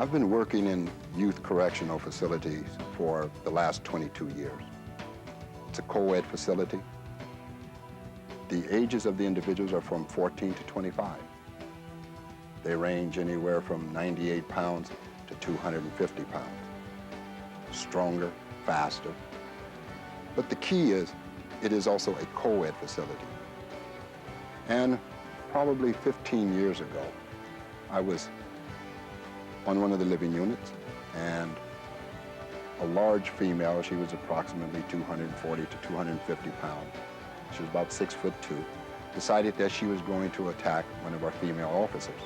I've been working in youth correctional facilities for the last 22 years. It's a co-ed facility. The ages of the individuals are from 14 to 25. They range anywhere from 98 pounds to 250 pounds. Stronger, faster. But the key is, it is also a co-ed facility. And probably 15 years ago, I was on one of the living units, and a large female, she was approximately 240 to 250 pounds. She was about 6'2", decided that she was going to attack one of our female officers.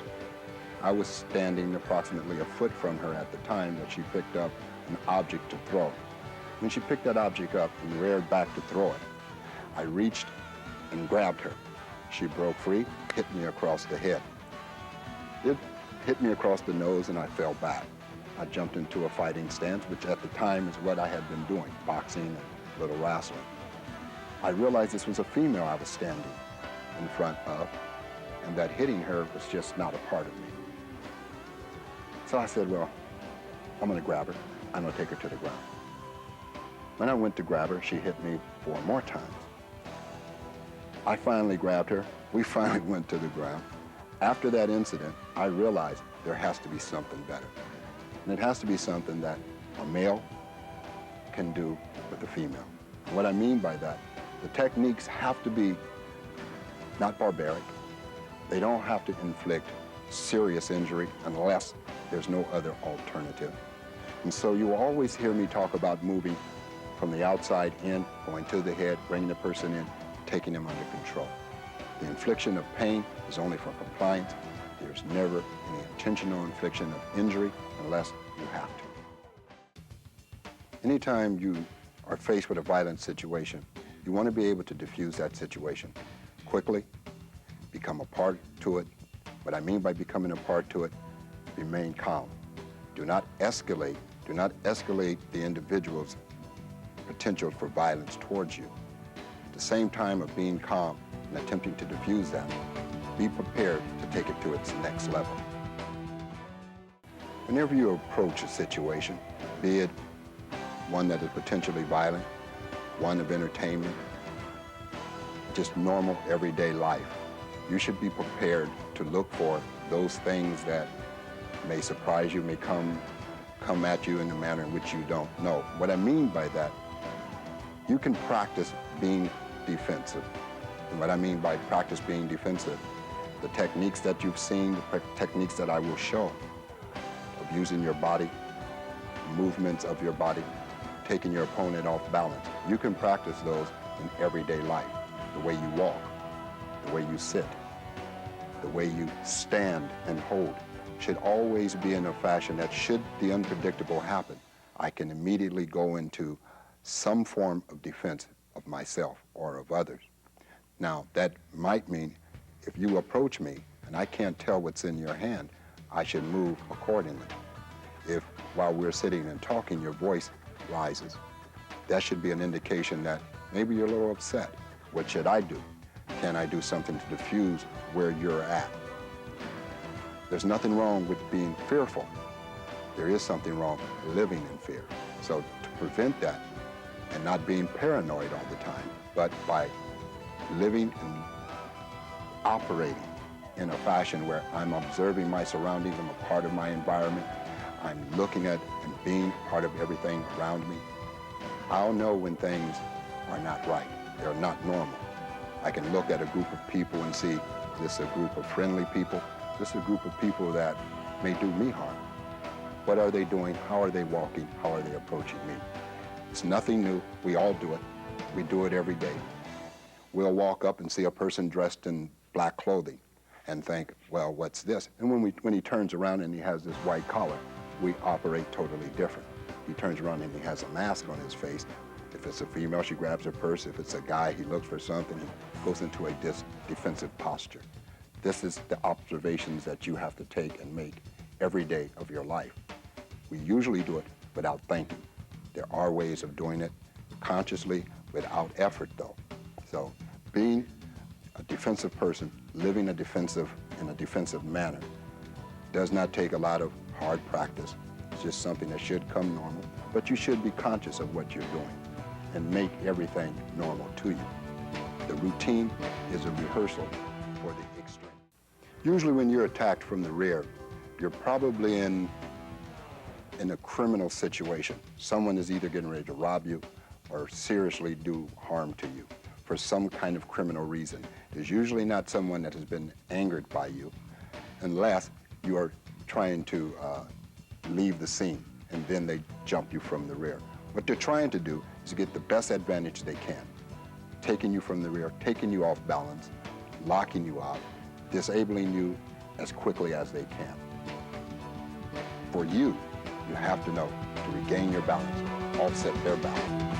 I was standing approximately a foot from her at the time that she picked up an object to throw. When she picked that object up and reared back to throw it, I reached and grabbed her. She broke free, hit me across the head. It hit me across the nose and I fell back. I jumped into a fighting stance, which at the time is what I had been doing, boxing and a little wrestling. I realized this was a female I was standing in front of, and that hitting her was just not a part of me. So I said, well, I'm gonna grab her. I'm gonna take her to the ground. When I went to grab her, she hit me 4 more times. I finally grabbed her. We finally went to the ground. After that incident, I realized there has to be something better. And it has to be something that a male can do with a female. And what I mean by that, the techniques have to be not barbaric. They don't have to inflict serious injury unless there's no other alternative. And so you will always hear me talk about moving from the outside in, going to the head, bringing the person in, taking them under control. The infliction of pain is only for compliance. There's never any intentional infliction of injury unless you have to. Anytime you are faced with a violent situation, you want to be able to diffuse that situation quickly, become a part to it. What I mean by becoming a part to it, remain calm. Do not escalate. Do not escalate the individual's potential for violence towards you. At the same time of being calm and attempting to diffuse that, be prepared to take it to its next level. Whenever you approach a situation, be it one that is potentially violent, one of entertainment, just normal everyday life, you should be prepared to look for those things that may surprise you, may come at you in a manner in which you don't know. What I mean by that, you can practice being defensive. And what I mean by practice being defensive, the techniques that you've seen, the techniques that I will show, of using your body, movements of your body, taking your opponent off balance. You can practice those in everyday life. The way you walk, the way you sit, the way you stand and hold should always be in a fashion that should the unpredictable happen, I can immediately go into some form of defense of myself or of others. Now, that might mean if you approach me and I can't tell what's in your hand, I should move accordingly. If while we're sitting and talking, your voice rises, that should be an indication that maybe you're a little upset. What should I do? Can I do something to diffuse where you're at? There's nothing wrong with being fearful. There is something wrong living in fear. So to prevent that, and not being paranoid all the time, but by living and operating in a fashion where I'm observing my surroundings, I'm a part of my environment, I'm looking at and being part of everything around me, I'll know when things are not right, they're not normal. I can look at a group of people and see this is a group of friendly people, this is a group of people that may do me harm. What are they doing? How are they walking? How are they approaching me? It's nothing new. We all do it. We do it every day. We'll walk up and see a person dressed in black clothing and think, well, what's this? And when he turns around and he has this white collar, we operate totally different. He turns around and he has a mask on his face. If it's a female, she grabs her purse. If it's a guy, he looks for something. He goes into a defensive posture. This is the observations that you have to take and make every day of your life. We usually do it without thinking. There are ways of doing it consciously without effort, though. So being a defensive person, living in a defensive manner, does not take a lot of hard practice. It's just something that should come normal, but you should be conscious of what you're doing and make everything normal to you. The routine is a rehearsal for the extreme. Usually when you're attacked from the rear, you're probably in a criminal situation. Someone is either getting ready to rob you or seriously do harm to you for some kind of criminal reason. It's usually not someone that has been angered by you, unless you are trying to leave the scene and then they jump you from the rear. What they're trying to do is get the best advantage they can, taking you from the rear, taking you off balance, locking you out, disabling you as quickly as they can. For you, you have to know to regain your balance, offset their balance.